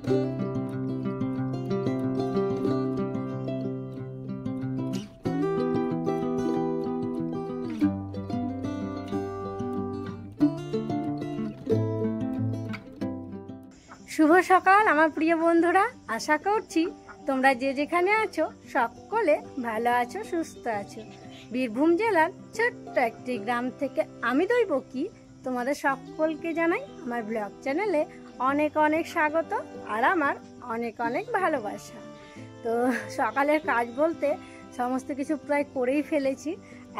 শুভ সকাল আমার প্রিয় বন্ধুরা, আশা করছি তোমরা যে যেখানে আছো সকলে ভালো আছো, সুস্থ আছো। বীরভূম জেলার ছোট্ট একটি গ্রাম থেকে আমি দৈবকী তোমাদের সকলকে জানাই আমার ব্লগ চ্যানেলে অনেক অনেক স্বাগত আর আমার অনেক অনেক ভালোবাসা। তো সকালের কাজ বলতে সমস্ত কিছু প্রায় করেই ফেলেছি,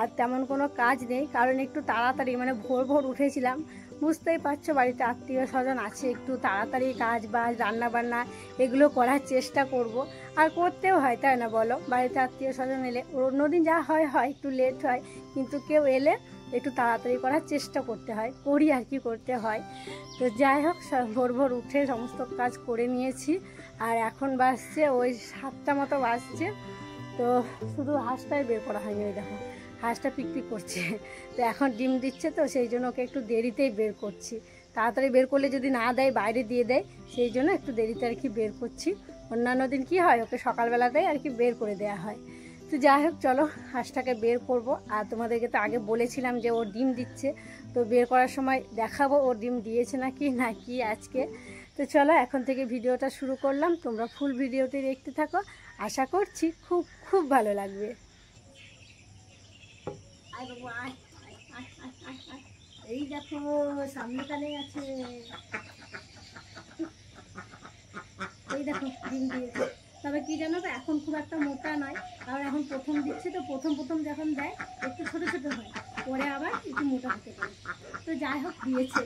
আর তেমন কোনো কাজ নেই, কারণ একটু তাড়াতাড়ি ভোর ভোর উঠেছিলাম। বুঝতেই পারছো বাড়িতে আত্মীয় স্বজন আছে, একটু তাড়াতাড়ি কাজ বাজ রান্নাবান্না এগুলো করার চেষ্টা করব, আর করতেও হয়, তাই না বলো? বাড়িতে আত্মীয় স্বজন এলে অন্যদিন যা হয় একটু লেট হয়, কিন্তু কেউ এলে একটু তাড়াতাড়ি করার চেষ্টা করতে হয়, করি আর কি করতে হয়। তো যাই হোক, ভোর ভোর উঠে সমস্ত কাজ করে নিয়েছি, আর এখন বাজছে ওই 7টা মতো বাজছে। তো শুধু হাঁসটাই বের করা হয়নি, ওই দেখো হাঁসটা পিকপিক করছে। তো এখন ডিম দিচ্ছে, তো সেই জন্য ওকে একটু দেরিতেই বের করছি। তাড়াতাড়ি বের করলে যদি না দেয় বাইরে দিয়ে দেয়, সেই জন্য একটু দেরিতে আর কি বের করছি। অন্যান্য দিন কি হয়, ওকে সকালবেলাতেই আর কি বের করে দেওয়া হয়। তো যাই হোক, চলো হাঁসটাকে বের করব। আর তোমাদেরকে তো আগে বলেছিলাম যে ও ডিম দিচ্ছে, তো বের করার সময় দেখাবো ও ডিম দিয়েছে নাকি আজকে। তো চলো এখন থেকে ভিডিওটা শুরু করলাম, তোমরা ফুল ভিডিওটি দেখতে থাকো, আশা করছি খুব খুব ভালো লাগবে। আয় বাবু আয়, এই দেখো সামনেটানে আছে, এই দেখো ডিম দিয়েছে। তবে কি জানো তো, এখন খুব একটা মোটা নয়, কারণ এখন প্রথম দিচ্ছে, তো প্রথম যখন দেয় একটু ছোট ছোট হয়, পরে আবার একটু মোটা হতে পারে। তো যাই হোক দিয়েছে।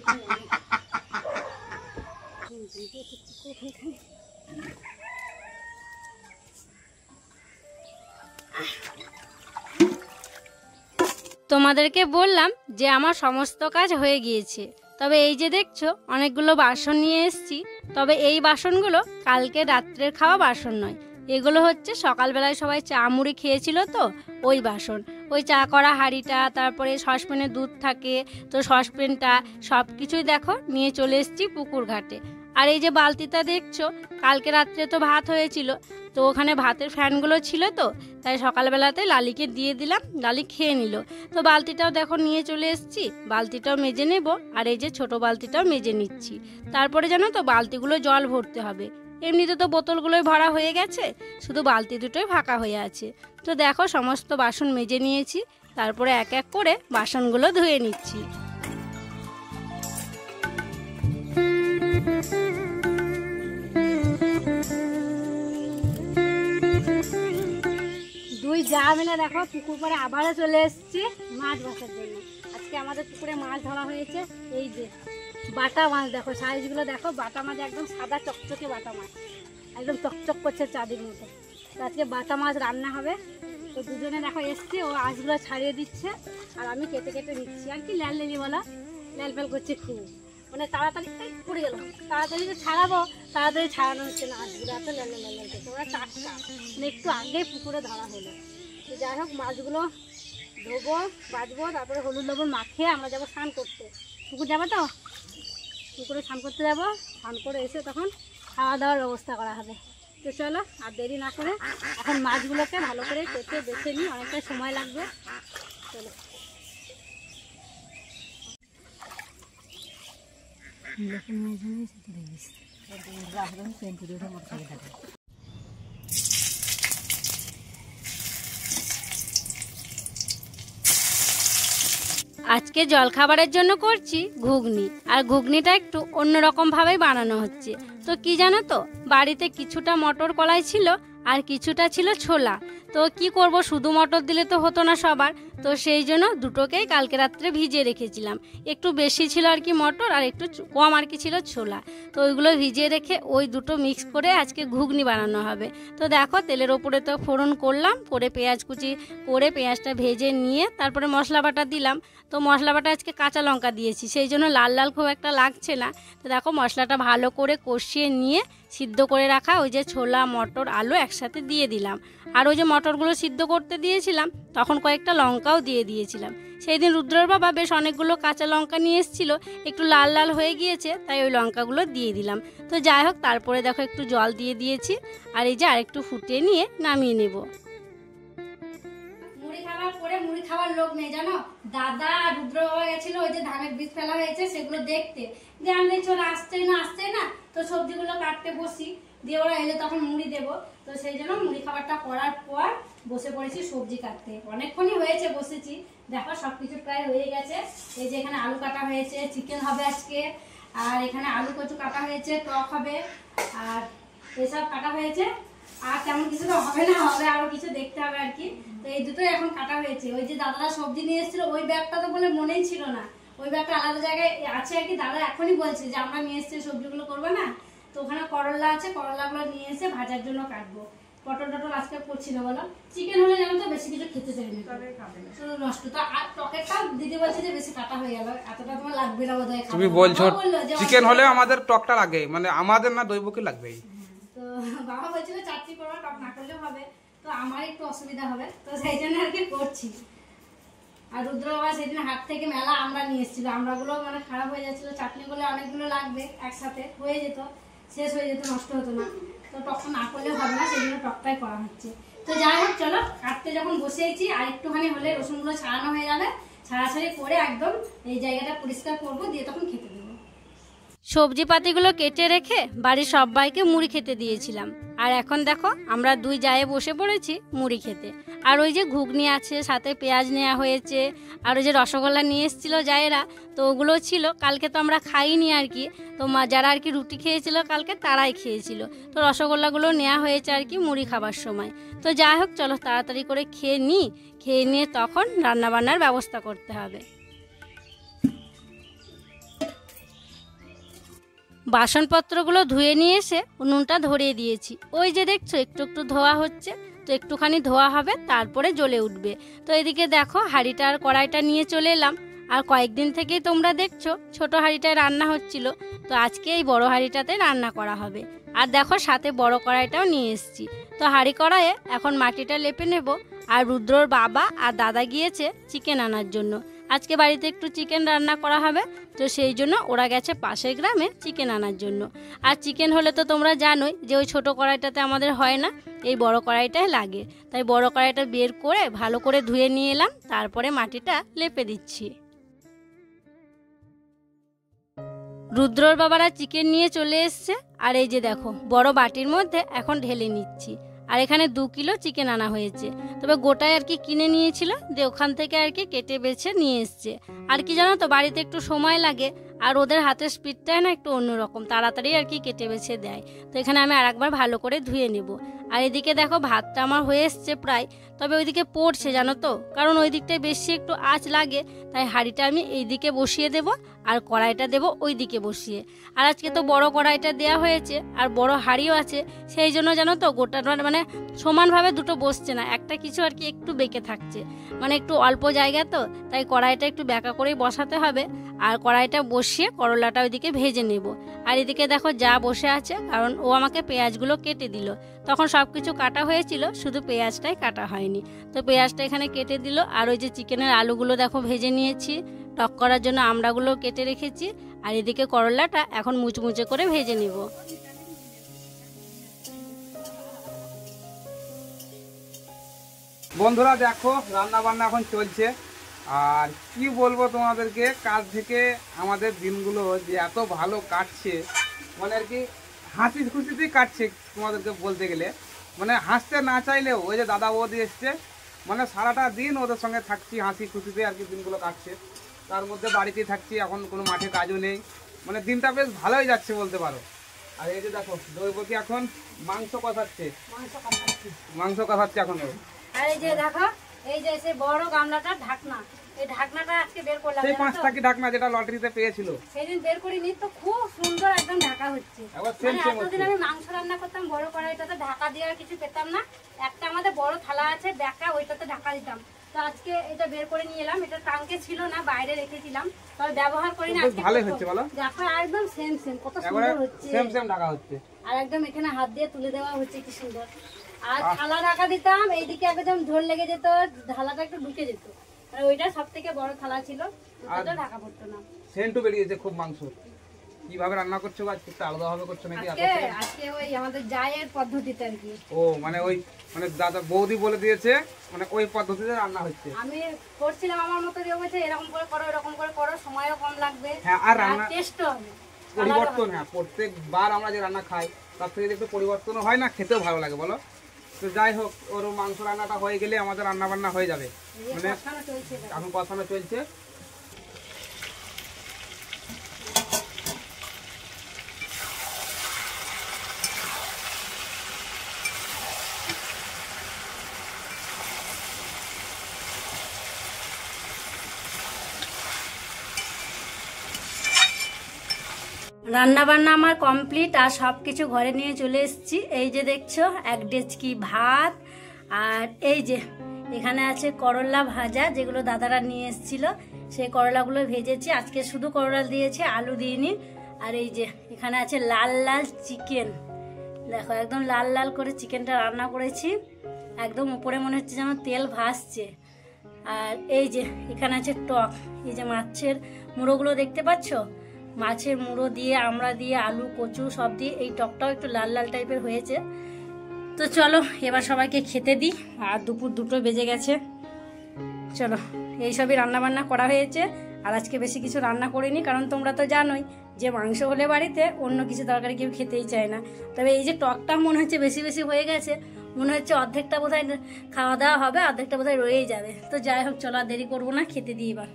তোমাদেরকে বললাম যে আমার সমস্ত কাজ হয়ে গিয়েছে, তবে এই যে দেখছো অনেকগুলো বাসন নিয়ে এসেছি। তবে এই বাসনগুলো কালকে রাত্রের খাওয়া বাসন নয়, এগুলো হচ্ছে সকালবেলায় সবাই চা মুড়ি খেয়েছিল, তো ওই বাসন, ওই চা করা হাঁড়িটা, তারপরে সসপ্যানে দুধ থাকে, তো সসপ্যানটা সব কিছুই দেখো নিয়ে চলে এসেছি পুকুর ঘাটে। আর এই যে বালতিটা দেখছো, কালকে রাত্রে তো ভাত হয়েছিল, তো ওখানে ভাতের ফ্যানগুলো ছিল, তো তাই সকালবেলাতে লালিকে দিয়ে দিলাম, লালি খেয়ে নিল। তো বালতিটাও দেখো নিয়ে চলে এসেছি, বালতিটাও মেজে নেব, আর এই যে ছোট বালতিটাও মেজে নিচ্ছি। তারপরে জানো তো বালতিগুলো জল ভরতে হবে, এমনিতে তো বোতলগুলোই ভরা হয়ে গেছে, শুধু বালতি দুটোই ফাঁকা হয়ে আছে। তো দেখো সমস্ত বাসন মেজে নিয়েছি, তারপরে এক এক করে বাসনগুলো ধুয়ে নিচ্ছি। দুই যা মিলে দেখো পুকুর পাড়ে আবারও চলে এসেছি মাছ বাছার জন্য। আজকে আমাদের পুকুরে মাছ ধরা হয়েছে, এই যে বাটা মাছ, দেখো সাইজগুলো দেখো, বাটা মাছ একদম সাদা চকচকে বাটা মাছ, একদম চকচক করছে চাঁদের মতো। তো আজকে বাটা মাছ রান্না হবে। তো দুজনে দেখো এসছি, ও আঁশগুলো ছাড়িয়ে দিচ্ছে আর আমি কেটে কেটে নিচ্ছি। আর কি ল্যাল লেলি বলা, ল্যাল ফ্যাল করছে খুব, তাড়াতাড়ি পড়ে গেল, তাড়াতাড়ি যে ছাড়াবো তাড়াতাড়ি ছাড়ানো হচ্ছে না, আঁশগুলো এত ল্যাল ল্যাল করছে। ওরা টাটকা, একটু আগেই পুকুরে ধরা হলো। তো যাই হোক মাছগুলো ধোবো, বাজবো, তারপরে হলুদ লবণ মাখিয়ে আমরা যাবো স্নান করতে। পুকুর যাবো, তো পুকুরে স্নান করতে যাবো, স্নান করে এসে তখন খাওয়া দাওয়ার ব্যবস্থা করা হবে। তো চলো আর দেরি না করে এখন মাছগুলোকে ভালো করে কেটে বেছে নিই, অনেকটাই সময় লাগবে। চলো আজকে জলখাবারের জন্য করছি ঘুগনি, আর ঘুগনিটা একটু অন্যরকমভাবেই বানানো হচ্ছে। তো কি জানো তো, বাড়িতে কিছুটা মটর কলাই ছিল আর কিছুটা ছিল ছোলা। তো কি করব, শুধু মটর দিলে তো হতো না সবার, তো সেই জন্য দুটোকেই কালকে রাত্রে ভিজিয়ে রেখেছিলাম। একটু বেশি ছিল আর কি মটর, আর একটু কম আর কি ছিল ছোলা। তো ওইগুলো ভিজিয়ে রেখে ওই দুটো মিক্স করে আজকে ঘুগনি বানানো হবে। তো দেখো তেলের ওপরে তো ফোড়ন করলাম, করে পেঁয়াজ কুচি করে পেঁয়াজটা ভেজে নিয়ে তারপরে মশলা বাটা দিলাম। তো মশলা বাটা আজকে কাঁচা লঙ্কা দিয়েছি, সেই জন্য লাল লাল খুব একটা লাগছে না। তো দেখো মশলাটা ভালো করে কষিয়ে নিয়ে সিদ্ধ করে রাখা ওই যে ছোলা মটর আলু একসাথে দিয়ে দিলাম। আর ওই যে মটরগুলো সিদ্ধ করতে দিয়েছিলাম তখন কয়েকটা লঙ্কাও দিয়ে দিয়েছিলাম। সেই দিন রুদ্রর বাবা বেশ অনেকগুলো কাঁচা লঙ্কা নিয়ে এসেছিলো, একটু লাল লাল হয়ে গিয়েছে, তাই ওই লঙ্কাগুলো দিয়ে দিলাম। তো যাই হোক, তারপরে দেখো একটু জল দিয়ে দিয়েছি, আর এই যে আরেকটু ফুটিয়ে নিয়ে নামিয়ে নেব। মুড়ি খাওয়ার পরে মুড়ি খাওয়ার লোক নেই জানো, দাদা আর রুদ্র বাবা গেছিল ওই যে ধানের বীজ ফেলা হয়েছে সেগুলো দেখতে, যে আমি দেখছি ওরা আসছে না, তো সবজিগুলো কাটতে বসি, দিয়ে ওরা এলে তখন মুড়ি দেবো। তো সেই জন্য মুড়ি খাবারটা করার পর বসে পড়েছি সবজি কাটতে। অনেকক্ষণই হয়েছে বসেছি, দেখো সবকিছু প্রায় হয়ে গেছে। এই যে এখানে আলু কাটা হয়েছে, চিকেন হবে আজকে, আর এখানে আলু কচু কাটা হয়েছে, টক হবে, আর এসব কাটা হয়েছে। আর তেমন কিছু তো হবে না, হবে আরো কিছু দেখতে হবে আর কি। তো এই দুটোই এখন কাটা হয়েছে। ওই যে দাদারা সবজি নিয়ে এসেছিল, ওই ব্যাগটা তো বলে মনেই ছিল না, ওই ব্যাগটা আলাদা জায়গায় আছে আর কি। দাদা এখনই বলছে যে আমরা নিয়ে এসেছি সবজিগুলো করবো না, তো ওখানে করলা আছে, করলাগুলো নিয়ে এসে ভাজার জন্য কাটবো। পটল টটল আজকে করছি না বলো, চিকেন হলে জানো তো বেশি কিছু খেতে চাই না, শুধু নষ্ট। তো আর টকেরটা দিদি বলছে যে বেশি কাটা হয়ে গেল, এতটা তোমার লাগবে না বোধহয়। তুমি বলছো চিকেন হলে আমাদের টকটা লাগে, মানে আমাদের না দইবকি লাগবেই। তো বাবা বলছিল চাটনি করবো, টক না করলেও হবে, তো আমার একটু অসুবিধা হবে, তো সেই জন্য আর কি করছি। আর রুদ্র বাবা সেদিন হাট থেকে মেলা আমরা নিয়ে এসেছিল, আমরাগুলো মানে খারাপ হয়ে যাচ্ছিল, চাটনি করলে অনেকগুলো লাগবে, একসাথে হয়ে যেত, শেষ হয়ে যেত, নষ্ট হতো না। তো টকটা না করলেও হবে না, সেই জন্য টকটাই করা হচ্ছে। তো যাই হোক, চলো কাটতে যখন বসেছি আর একটুখানি হলে রসুনগুলো ছাড়ানো হয়ে যাবে, ছাড়াছাড়ি করে একদম এই জায়গাটা পরিষ্কার করবো, দিয়ে তখন খেতে দেবো। সবজি পাতিগুলো কেটে রেখে বাড়ির সবাইকে মুড়ি খেতে দিয়েছিলাম, আর এখন দেখো আমরা দুই জায়ে বসে পড়েছি মুড়ি খেতে। আর ওই যে ঘুগনি আছে, সাথে পেঁয়াজ নেওয়া হয়েছে, আর ওই যে রসগোল্লা নিয়ে এসেছিল জায়েরা, তো ওগুলো ছিল, কালকে তো আমরা খাইনি আর কি। তো যারা আর কি রুটি খেয়েছিল কালকে তারাই খেয়েছিল, তো রসগোল্লাগুলো নেওয়া হয়েছে আর কি মুড়ি খাবার সময়। তো যাই হোক, চলো তাড়াতাড়ি করে খেয়ে নিয়ে তখন রান্নাবান্নার ব্যবস্থা করতে হবে। বাসনপত্রগুলো ধুয়ে নিয়ে এসে উনুনটা ধরিয়ে দিয়েছি, ওই যে দেখছো একটু একটু ধোয়া হচ্ছে, তো একটুখানি ধোয়া হবে তারপরে জ্বলে উঠবে। তো এদিকে দেখো হাঁড়িটা আর কড়াইটা নিয়ে চলে এলাম, আর কয়েকদিন থেকেই তোমরা দেখছো ছোট হাঁড়িটায় রান্না হচ্ছিল, তো আজকে এই বড় হাঁড়িটাতে রান্না করা হবে। আর দেখো সাথে বড় কড়াইটাও নিয়ে এসেছি। তো হাঁড়ি কড়াইয়ে এখন মাটিটা লেপে নেব। আর রুদ্রর বাবা আর দাদা গিয়েছে চিকেন আনার জন্য, আজকে বাড়িতে একটু চিকেন রান্না করা হবে, তো সেই জন্য ওরা গেছে পাশের গ্রামে চিকেন আনার জন্য। আর চিকেন হলে তো তোমরা জানোই যে ওই ছোটো কড়াইটাতে আমাদের হয় না, এই বড় কড়াইটাই লাগে। তাই বড় কড়াইটা বের করে ভালো করে ধুয়ে নিয়ে এলাম, তারপরে মাটিটা লেপে দিচ্ছি। রুদ্রর বাবারা চিকেন নিয়ে চলে এসছে, আর এই যে দেখো বড় বাটির মধ্যে এখন ঢেলে নিচ্ছি। আর এখানে 2 কিলো চিকেন আনা হয়েছে, তবে গোটায় আর কি কিনে নিয়েছিল, যে ওখান থেকে আর কি কেটে বেছে নিয়ে এসছে। আর কি জানো তো, বাড়িতে একটু সময় লাগে, আর ওদের হাতের স্পিডটাই না একটু অন্যরকম, তাড়াতাড়ি আর কি কেটে বেছে দেয়। তো এখানে আমি আরেকবার ভালো করে ধুয়ে নেব। আর এদিকে দেখো ভাতটা আমার হয়ে এসছে প্রায়, তবে ওইদিকে পড়ছে জানো তো, কারণ ওই দিকটায় বেশি একটু আঁচ লাগে, তাই হাঁড়িটা আমি এই দিকে বসিয়ে দেব, আর কড়াইটা দেব ওই দিকে বসিয়ে। আর আজকে তো বড় কড়াইটা দেওয়া হয়েছে, আর বড় হাঁড়িও আছে, সেই জন্য জানো তো গোটা মানে সমানভাবে দুটো বসছে না, একটা কিছু আর কি একটু বেঁকে থাকছে, মানে একটু অল্প জায়গা তো, তাই কড়াইটা একটু বেঁকা করেই বসাতে হবে। আর কড়াইটা বসিয়ে করলাটা ওইদিকে ভেজে নেব। আর এদিকে দেখো যা বসে আছে, কারণ ও আমাকে পেঁয়াজগুলো কেটে দিল, তখন সব কিছু কাটা হয়েছিল, শুধু পেঁয়াজটাই কাটা হয়নি, তো পেঁয়াজটা এখানে কেটে দিল। আর ওই যে চিকেনের আলুগুলো দেখো ভেজে নিয়েছি, টক করার জন্য আমড়াগুলো কেটে রেখেছি। আর এদিকে করলাটা এখন মুচমুচে করে ভেজে নিব। বন্ধুরা দেখো রান্না বান্না এখন চলছে, আর কি বলবো তোমাদেরকে, কাজ থেকে আমাদের দিনগুলো যে এত ভালো কাটছে, মানে আর কি হাসি খুশিতেই কাটছে। তোমাদেরকে বলতে গেলে মানে হাসতে না চাইলেও ওই যে দাদা বৌদি এসছে, মানে সারাটা দিন ওদের সঙ্গে থাকছি, হাসি খুশিতে আর কি দিনগুলো কাটছে। তার মধ্যে বাড়িতেই থাকছি, এখন কোনো মাঠে কাজও নেই, মানে দিনটা বেশ ভালোই যাচ্ছে বলতে পারো। আর এই যে দেখো দৈবকী এখন মাংস কষাচ্ছে এখন। আর এই যে দেখো এই যে সেই বড় গামলাটা ঢাকনা, এই ঢাকনাটা আজকে বের করলাম, সেই 5 টাকি ঢাকনা যেটা লটারিতে পেয়েছিল, সেদিন বের করিনি, তো খুব সুন্দর একদম ঢাকা হচ্ছে। এতদিন আমি মাংস রান্না করতাম বড় কড়াইটাতে ঢাকা দেওয়ার কিছু পেতাম না, একটা আমাদের বড় থালা আছে বেঁকা, ওইটাতে ঢাকা দিতাম। তো আজকে এটা বের করে নিয়ে এলাম, এটা টাঙ্কে ছিল না, বাইরে রেখেছিলাম, তবে ব্যবহার করি না। আজকে ভালো হচ্ছে বলো, দেখো একদম সেম কত সুন্দর হচ্ছে, সেম ঢাকা হচ্ছে। আর একদম এখানে হাত দিয়ে তুলে দেওয়া হচ্ছে, কি সুন্দর। আর থালা ঢাকা দিতাম, এইদিকে একদম ঝোল লেগে যেত, ঢালাটা একটু ঢুকে যেত, আর ওইটা সব থেকে বড় থালা ছিল, ওটা ঢাকা পড়তো না। সেন্টও বেরিয়েছে খুব মাংস। কিভাবে রান্না করছো আজকে? একটু আলাদা ভাবে করছো নাকি? আজকে ওই আমাদের জায়ের পদ্ধতিতে আর কি। ও মানে ওই মানে দাদা বৌদি বলে দিয়েছে, মানে ওই পদ্ধতিতে রান্না হচ্ছে। আমি করছিলাম আমার মতো, দিয়ে বলছে এরকম করে করো, এরকম করে করো, সময়ও কম লাগবে, হ্যাঁ আর রান্না টেস্টও হবে পরিবর্তন। হ্যাঁ প্রত্যেকবার আমরা যে রান্না খাই তার থেকে একটু পরিবর্তনও হয় না, খেতেও ভালো লাগে বলো। তো যাই হোক, ওর মাংস রান্নাটা হয়ে গেলে আমাদের রান্না বান্না হয়ে যাবে। মানে এখন কষানো চলছে। রান্না বান্না আমার কমপ্লিট, আর সব কিছু ঘরে নিয়ে চলে এসেছি। এই যে দেখছো 1 ডেচকি ভাত, আর এই যে এখানে আছে করলা ভাজা, যেগুলো দাদারা নিয়ে এসেছিল, সেই করলাগুলো ভেজেছি। আজকে শুধু করলা দিয়েছে, আলু দিইনি। আর এই যে এখানে আছে লাল লাল চিকেন, দেখো একদম লাল লাল করে চিকেনটা রান্না করেছি, একদম উপরে মনে হচ্ছে যেন তেল ভাসছে। আর এই যে এখানে আছে টক, এই যে মাছের মুড়োগুলো দেখতে পাচ্ছ, মাছের মুড়ো দিয়ে, আমরা দিয়ে, আলু কচু সব দিয়ে এই টকটাও একটু লাল লাল টাইপের হয়েছে। তো চলো এবার সবাইকে খেতে দিই, আর দুপুর 2টো বেজে গেছে। চলো, এইসবই রান্নাবান্না করা হয়েছে। আর আজকে বেশি কিছু রান্না করিনি, কারণ তোমরা তো জানোই যে মাংস হলে বাড়িতে অন্য কিছু তরকারি কেউ খেতেই চায় না। তবে এই যে টকটা মনে হচ্ছে বেশি বেশি হয়ে গেছে, মনে হচ্ছে অর্ধেকটা বোধহয় খাওয়া দাওয়া হবে, অর্ধেকটা বোধহয় রয়েই যাবে। তো যাই হোক, চলো আর দেরি করবো না, খেতে দিই এবার।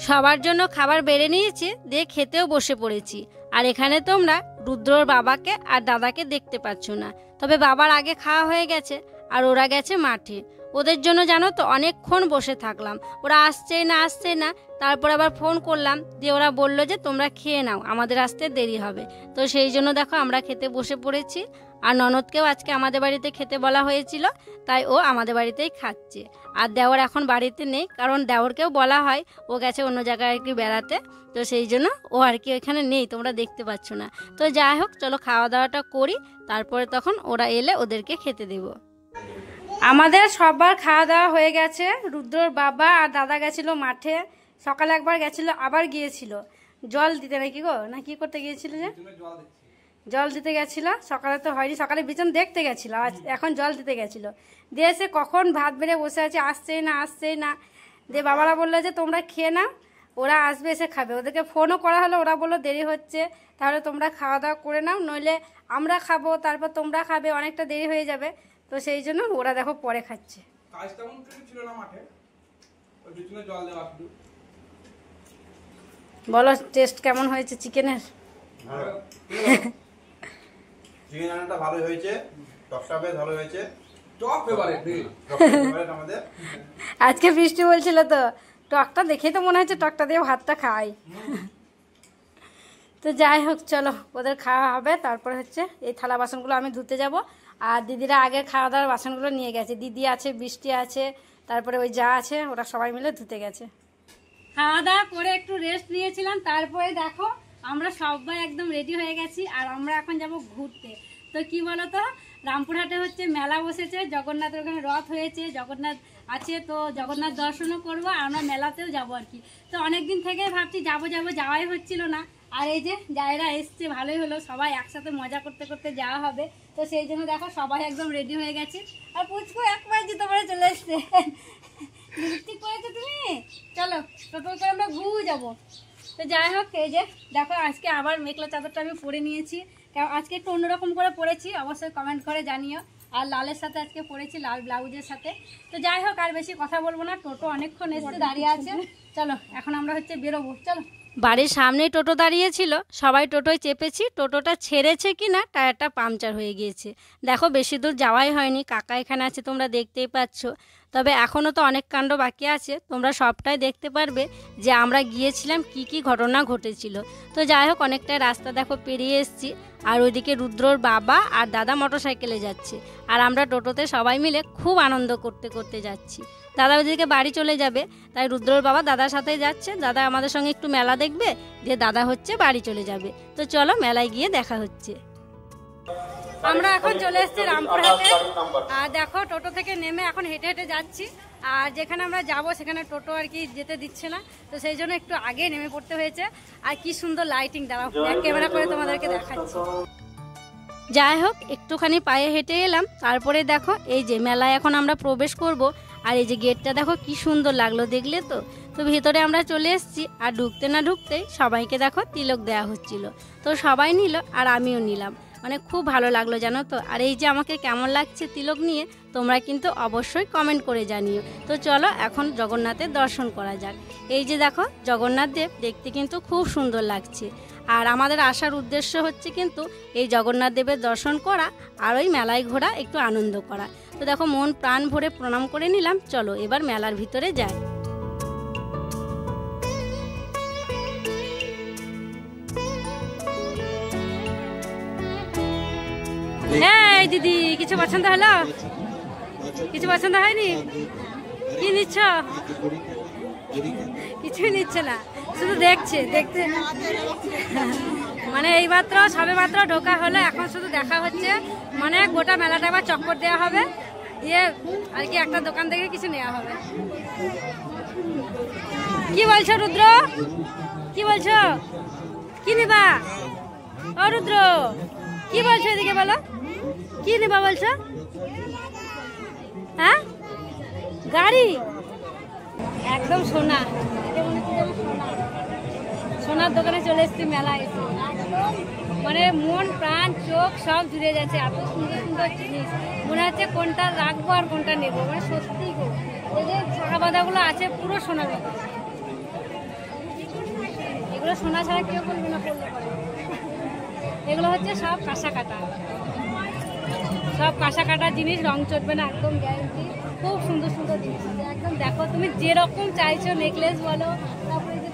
সবার জন্য খাবার বেড়ে নিয়েছি, দিয়ে খেতেও বসে পড়েছি। আর এখানে তোমরা রুদ্রর বাবাকে আর দাদাকে দেখতে পাচ্ছ না, তবে বাবার আগে খাওয়া হয়ে গেছে আর ওরা গেছে মাঠে। ওদের জন্য জানো তো অনেকক্ষণ বসে থাকলাম, ওরা আসছেই না। তারপর আবার ফোন করলাম, দিয়ে ওরা বললো যে তোমরা খেয়ে নাও, আমাদের আসতে দেরি হবে। তো সেই জন্য দেখো আমরা খেতে বসে পড়েছি। আর ননদকেও আজকে আমাদের বাড়িতে খেতে বলা হয়েছিল, তাই ও আমাদের বাড়িতেই খাচ্ছে। আর দেওর এখন বাড়িতে নেই, কারণ দেওরকেও বলা হয়, ও গেছে অন্য জায়গায় আর কি বেড়াতে। তো সেই জন্য ও আর কি ওইখানে নেই, তোমরা দেখতে পাচ্ছ না। তো যাই হোক, চলো খাওয়া দাওয়াটা করি, তারপরে তখন ওরা এলে ওদেরকে খেতে দেব। আমাদের সবার খাওয়া দাওয়া হয়ে গেছে। রুদ্রর বাবা আর দাদা গেছিল মাঠে, সকালে একবার গেছিল, আবার গিয়েছিল জল দিতে নাকি গো, না কি করতে গিয়েছিল, যে জল দিতে গেছিল। সকালে তো হয়নি, সকালে বিছান দেখতে গেছিল, এখন জল দিতে গেছিল। দিয়ে এসে কখন ভাত বেড়ে বসে আছে, আসছেই না। দিয়ে বাবারা বললো যে তোমরা খেয়ে নাও, ওরা আসবে এসে খাবে। ওদেরকে ফোনও করা হলো, ওরা বললো দেরি হচ্ছে, তাহলে তোমরা খাওয়া দাওয়া করে নাও, নইলে আমরা খাবো তারপর তোমরা খাবে, অনেকটা দেরি হয়ে যাবে। তো সেই জন্য ওরা দেখো পরে খাচ্ছে। বলো টেস্ট কেমন হয়েছে চিকেনের? চিকেন রান্নাটা ভালোই হয়েছে, টকটা বেশ ভালো হয়েছে। আজকে বৃষ্টি বলছিল তো, টকটা দেখেই তো মনে হচ্ছে টকটা দিয়ে ভাতটা খাই। তো যাই হোক, চলো ওদের খাওয়া হবে, তারপরে হচ্ছে এই থালা বাসনগুলো আমি ধুতে যাব। আর দিদিরা আগের খাওয়া দাওয়ার বাসনগুলো নিয়ে গেছে, দিদি আছে, বৃষ্টি আছে, তারপরে ওই যা আছে, ওরা সবাই মিলে ধুতে গেছে। খাওয়া দাওয়া করে একটু রেস্ট নিয়েছিলাম, তারপরে দেখো আমরা সবাই একদম রেডি হয়ে গেছি, আর আমরা এখন যাব ঘুরতে। তো কি বলো তো, রামপুরহাটে হচ্ছে মেলা বসেছে, জগন্নাথের ওখানে রথ হয়েছে, জগন্নাথ আছে, তো জগন্নাথ দর্শনও করবো, আর আমরা মেলাতেও যাবো আর কি। তো অনেকদিন থেকে ভাবছি যাবো যাওয়াই হচ্ছিল না। আর এই যে যারা এসছে ভালোই হলো, সবাই একসাথে মজা করতে করতে যাওয়া হবে। তো সেই জন্য দেখো সবাই একদম রেডি হয়ে গেছে। আর পুচকু একবার যেতে পারে চলে এসছে, ঠিক করেছো তুমি। চলো টোটো করে আমরা ঘুরে যাবো। তো যাই হোক, এই যে দেখো আজকে আবার মেঘলা চাদরটা আমি পরে নিয়েছি, কারণ আজকে একটু অন্যরকম করে পরেছি, অবশ্যই কমেন্ট করে জানিও। আর লালের সাথে আজকে পরেছি, লাল ব্লাউজের সাথে। তো যাই হোক, আর বেশি কথা বলবো না, টোটো অনেকক্ষণ এসে দাঁড়িয়ে আছে। চলো এখন আমরা হচ্ছে বেরোবো, চলো। বাড়ির সামনেই টোটো দাঁড়িয়েছিল, সবাই টোটোয় চেপেছি। টোটোটা ছেড়েছে কি না, টায়ারটা পাংচার হয়ে গিয়েছে। দেখো বেশি দূর যাওয়াই হয়নি, কাকা এখানে আছে, তোমরা দেখতেই পাচ্ছ। তবে এখনও তো অনেক কাণ্ড বাকি আছে, তোমরা সবটাই দেখতে পারবে যে আমরা গিয়েছিলাম কি কি ঘটনা ঘটেছিল। তো যাই হোক, অনেকটাই রাস্তা দেখো পেরিয়ে এসেছি। আর ওইদিকে রুদ্রর বাবা আর দাদা মোটরসাইকেলে যাচ্ছে, আর আমরা টোটোতে সবাই মিলে খুব আনন্দ করতে করতে যাচ্ছি। দাদা ওইদিকে বাড়ি চলে যাবে, তাই রুদ্রর বাবা দাদার সাথেই যাচ্ছে। দাদা আমাদের সঙ্গে একটু মেলা দেখবে, দিয়ে দাদা হচ্ছে বাড়ি চলে যাবে। তো চলো মেলায় গিয়ে দেখা হচ্ছে। আমরা এখন চলে এসেছি রামপুরহাটে, আর দেখো টোটো থেকে নেমে এখন হেঁটে হেঁটে যাচ্ছি। আর যেখানে আমরা যাব সেখানে টোটো আর কি যেতে দিচ্ছে না, তো সেই জন্য একটু আগে নেমে পড়তে হয়েছে। আর কি সুন্দর লাইটিং, দাঁড়াও ক্যামেরা করে তোমাদেরকে দেখাচ্ছি। যাই হোক, একটুখানি পায়ে হেঁটে এলাম, তারপরে দেখো এই যে মেলায় এখন আমরা প্রবেশ করব। আর এই যে গেটটা দেখো কি সুন্দর লাগলো, দেখলে তো? তো ভিতরে আমরা চলে এসেছি, আর ঢুকতে না ঢুকতেই সবাইকে দেখো তিলক দেওয়া হচ্ছিল। তো সবাই নিল আর আমিও নিলাম, মানে খুব ভালো লাগলো জানো তো। আর এই যে আমাকে কেমন লাগছে তিলক নিয়ে তোমরা কিন্তু অবশ্যই কমেন্ট করে জানিও। তো চলো এখন জগন্নাথের দর্শন করা যাক। এই যে দেখো জগন্নাথ দেব দেখতে কিন্তু খুব সুন্দর লাগছে। আর আমাদের আসার উদ্দেশ্য হচ্ছে কিন্তু এই জগন্নাথ দেবের দর্শন করা আর ওই মেলায় ঘোরা, একটু আনন্দ করা। তো দেখো মন প্রাণ ভরে প্রণাম করে নিলাম। চলো এবার মেলার ভিতরে যাই। এই দিদি, কিছু পছন্দ হলো? কিছু পছন্দ হয়নি? কি নিচ্ছ? কিছুই নিচ্ছে না, শুধু দেখছে। দেখতে মানে এই মাত্র সবে মাত্র ঢোকা হলো, এখন শুধু দেখা হচ্ছে। মানে গোটা মেলাটা আবার চক্কর দেওয়া হবে, দিয়ে আর কি একটা দোকান থেকে কিছু নেওয়া হবে। কি বলছো রুদ্র? কি বলছো? কি নিবা? ও রুদ্র কি বলছো? এদিকে বলো, কি নিবা বলছো? হ্যাঁ, গাড়ি একদম সোনা, সোনার দোকানে চলে এসেছি মেলায়। মানে মন প্রাণ চোখ সব জুড়ে যাচ্ছে, এত সুন্দর সুন্দর জিনিস। মনে হচ্ছে কোনটা রাখবো আর কোনটা নেবো। মানে সত্যি গো, এই যে ছাড়া বাঁধাগুলো আছে পুরো সোনার মতো। এগুলো সোনা ছাড়া কেউ বলবে না পড়লে পরে। এগুলো হচ্ছে সব কাঁসা কাটা, সব কাঁসা কাটা জিনিস, রং চটবে না, একদম গ্যারান্টি। খুব সুন্দর সুন্দর জিনিস আছে একদম। দেখো তুমি যেরকম চাইছো, নেকলেস বলো, তারপরে এই যে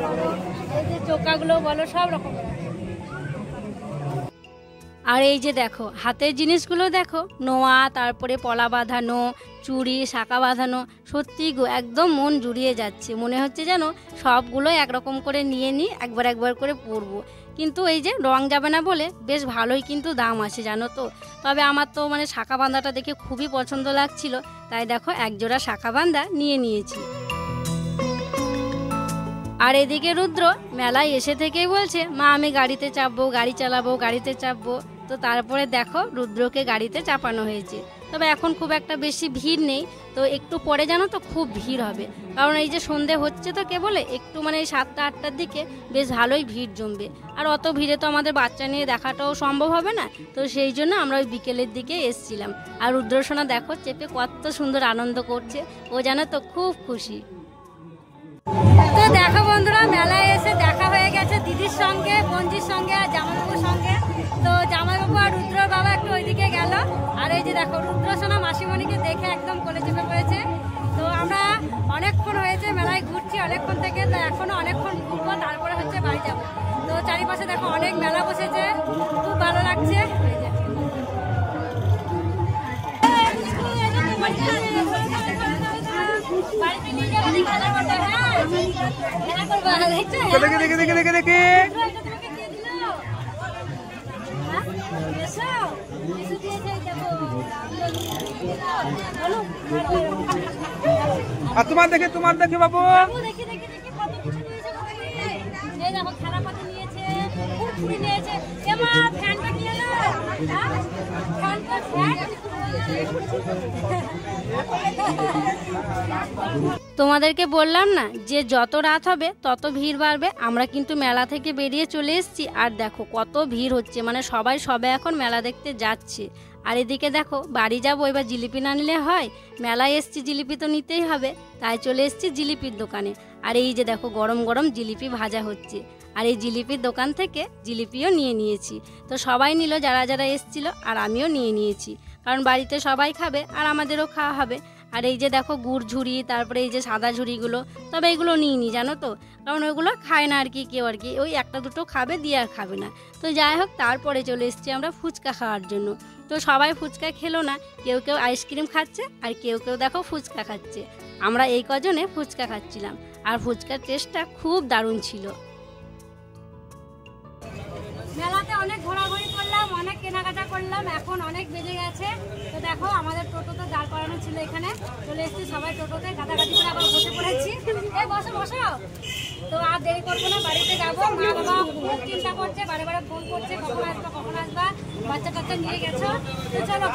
বলো, এই যে চোকাগুলো বলো, সব রকম। আর এই যে দেখো হাতের জিনিসগুলো দেখো, নোয়া, তারপরে পলা বাঁধানো, চুড়ি, শাঁখা বাঁধানো। সত্যি গো একদম মন জুড়িয়ে যাচ্ছে। মনে হচ্ছে যেন সবগুলো একরকম করে নিয়ে নিই, একবার একবার করে পরবো। কিন্তু এই যে রং যাবে না বলে বেশ ভালোই কিন্তু দাম আছে জানো তো। তবে আমার তো মানে শাঁখা বাঁধাটা দেখে খুবই পছন্দ লাগছিল, তাই দেখো একজোড়া শাঁখা বাঁধা নিয়ে নিয়েছি। আর এদিকে রুদ্র মেলায় এসে থেকেই বলছে, মা আমি গাড়িতে চাপবো, গাড়ি চালাবো, গাড়িতে চাপবো। তো তারপরে দেখো রুদ্রকে গাড়িতে চাপানো হয়েছে। তবে এখন খুব একটা বেশি ভিড় নেই, তো একটু পরে জানো তো খুব ভিড় হবে। কারণ এই যে সন্ধে হচ্ছে তো কেবলে, একটু মানে এই 7টা-8টার দিকে বেশ ভালোই ভিড় জমবে। আর অত ভিড়ে তো আমাদের বাচ্চা নিয়ে দেখাটাও সম্ভব হবে না, তো সেই জন্য আমরা ওই বিকেলের দিকে এসছিলাম। আর রুদ্রসোনা দেখো চেপে কত সুন্দর আনন্দ করছে, ও জানো তো খুব খুশি। তো দেখো বন্ধুরা, মেলায় এসে দেখা হয়ে গেছে দিদির সঙ্গে, বঞ্জির সঙ্গে আর জামাইবাবুর সঙ্গে। তো জামাইবাবু আর রুদ্রর বাবা একটু ওইদিকে গেল। আর এই যে দেখো রুদ্রসোনা মাসিমণিকে দেখে একদম কোলে চেপে পড়েছে। তো আমরা অনেকক্ষণ হয়েছে মেলায় ঘুরছি, অনেকক্ষণ থেকে, তো এখনো অনেকক্ষণ ঘুরবো, তারপরে হচ্ছে বাড়ি যাবো। তো চারিপাশে দেখো অনেক মেলা বসেছে, খুব ভালো লাগছে। আর তোমার দেখে বাবু, তোমাদেরকে বললাম না যে যত রাত হবে তত ভিড় বাড়বে। আমরা কিন্তু মেলা থেকে বেরিয়ে চলে এসেছি, আর দেখো কত ভিড় হচ্ছে, মানে সবাই এখন মেলা দেখতে যাচ্ছে। আর এদিকে দেখো বাড়ি যাবো, এবার জিলিপি না নিলে হয়, মেলায় এসছি জিলিপি তো নিতেই হবে, তাই চলে এসছি জিলিপির দোকানে। আর এই যে দেখো গরম গরম জিলিপি ভাজা হচ্ছে, আর এই জিলিপির দোকান থেকে জিলিপিও নিয়ে নিয়েছি। তো সবাই নিল যারা যারা এসছিল, আর আমিও নিয়ে নিয়েছি, কারণ বাড়িতে সবাই খাবে আর আমাদেরও খাওয়া হবে। আর এই যে দেখো গুড় ঝুড়ি, তারপরে এই যে সাদা ঝুড়িগুলো, তবে এগুলো নিইনি জানো তো, কারণ ওইগুলো খায় না আর কি কেউ, আর কি ওই একটা দুটো খাবে, দিয়ে আর খাবে না। তো যাই হোক, তারপরে চলে এসেছি আমরা ফুচকা খাওয়ার জন্য। তো সবাই ফুচকা খেলো না, কেউ কেউ আইসক্রিম খাচ্ছে আর কেউ কেউ দেখো ফুচকা খাচ্ছে। আমরা এই কজনে ফুচকা খাচ্ছিলাম, আর ফুচকার টেস্টটা খুব দারুণ ছিল। মেলাতে অনেক ঘোরাঘুরি করলাম, অনেক কেনাকাটা করলাম, এখন অনেক বেজে গেছে। তো দেখো আমাদের টোটো তো দাঁড় করানো ছিল এখানে, চলে এসেছি সবাই টোটোতে, গাদাগাদি করে আবার বসে পড়েছি। বসো বসো। তো আর দেরি করবো না, বাড়িতে যাবো। মা বাবা খুব চিন্তা করছে, বারে বারে ফোন করছে, কখন আসবা, বাচ্চা টাচ্চা নিয়ে গেছো। তো চলো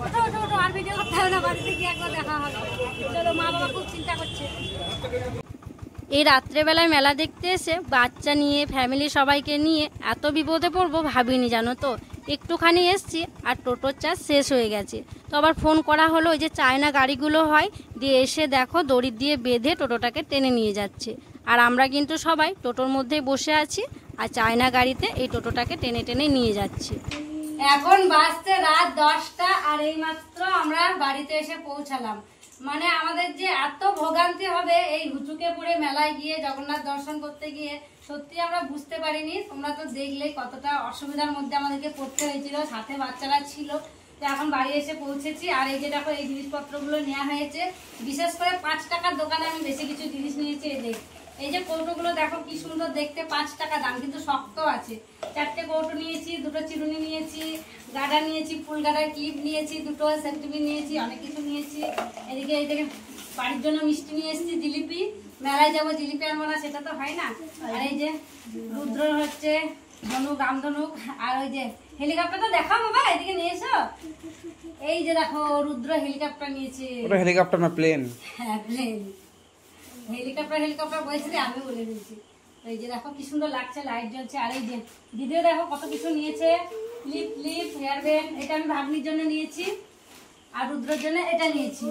ওঠো ওঠো ওঠো, আর ভিডিও করতে হবে না, বাড়িতে গিয়ে একবার দেখা হবে। চলো, মা বাবা খুব চিন্তা করছে। এই রাত্রেবেলায় মেলা দেখতে এসে বাচ্চা নিয়ে ফ্যামিলি সবাইকে নিয়ে এত বিপদে পড়বো ভাবিনি, জানো তো। একটুখানি এসছি আর টোটোর চার্জ শেষ হয়ে গেছে। তো আবার ফোন করা হলো, ওই যে চায়না গাড়িগুলো হয়, দিয়ে এসে দেখো দড়ি দিয়ে বেঁধে টোটোটাকে টেনে নিয়ে যাচ্ছে। আর আমরা কিন্তু সবাই টোটোর মধ্যেই বসে আছি, আর চায়না গাড়িতে এই টোটোটাকে টেনে টেনে নিয়ে যাচ্ছে। এখন বাজছে রাত 10টা, আর এইমাত্র আমরা বাড়িতে এসে পৌঁছালাম। মানে আমাদের যে এত ভোগান্তি হবে এই হুচুকে পড়ে মেলায় গিয়ে জগন্নাথ দর্শন করতে গিয়ে, সত্যি আমরা বুঝতে পারিনি। তোমরা তো দেখলেই কতটা অসুবিধার মধ্যে আমাদেরকে পড়তে হয়েছিল, সাথে বাচ্চারা ছিল। তো এখন বাড়ি এসে পৌঁছেছি, আর এই যে দেখো এই জিনিসপত্রগুলো নেওয়া হয়েছে। বিশেষ করে 5 টাকার দোকানে আমি বেশি কিছু জিনিস নিয়েছি। এই যে কৌটোগুলো দেখো কি সুন্দর দেখতে, 5 টাকা দাম, কিন্তু শক্ত আছে। 4টে কৌটো নিয়েছি, 2টো চিরুনি নিয়েছি, গাডা নিয়েছি, ফুল গাডার ক্লিপ নিয়েছি, 2টো সেন্টিমি নিয়েছি, অনেক কিছু নিয়েছি। এদিকে এইদিকে বাড়ির জন্য মিষ্টি নিয়ে এসেছি, জিলিপি। মেলায় যাবো, জিলিপি আনবো না সেটা তো হয় না। আর এই যে রুদ্র হচ্ছে ধনুক, রামধনুক। আর ওই যে হেলিকপ্টারটা দেখাও বাবা, এদিকে নিয়ে এসো। এই যে দেখো রুদ্র হেলিকপ্টার নিয়েছে। ওটা হেলিকপ্টার না প্লেন? হ্যাঁ প্লেন। হেলিকপ্টার বলছি, আমি বলে দিয়েছি। এই যে দেখো কি সুন্দর লাগছে, লাইট জ্বলছে। আর এই যে দিদিও দেখো কত কিছু নিয়েছে, ক্লিপ, হেয়ার ব্যান্ড। এটা আমি ভাগ্নির জন্য নিয়েছি, আর রুদ্রের জন্য এটা নিয়েছি,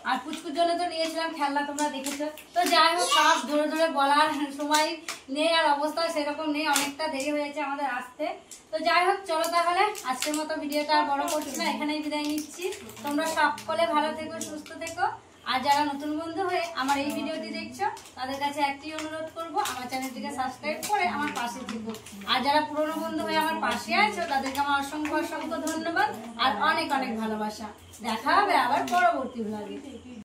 আর পুচকুর জন্য তো নিয়েছিলাম খেলনা, তোমরা দেখেছো। তো যাই হোক, সব ধরে ধরে বলার সময় নেই, আর অবস্থা সেরকম নেই, অনেকটা দেরি হয়েছে আমাদের আসতে। তো যাই হোক, চলো তাহলে আজকের মতো ভিডিওটা আর বড় করছি না, এখানেই বিদায় নিচ্ছি। তোমরা সকলে ভালো থেকো, সুস্থ থেকো। আর যারা নতুন বন্ধু হয়ে আমার এই ভিডিওটি দেখছো, তাদের কাছে একটি অনুরোধ করব, আমার চ্যানেলটিকে সাবস্ক্রাইব করে আমার পাশে থেকো। আর যারা পুরনো বন্ধু হয়ে আমার পাশে আছো, তাদেরকে আমার অসংখ্য অসংখ্য ধন্যবাদ আর অনেক অনেক ভালোবাসা। দেখা হবে আবার পরবর্তী ব্লগে।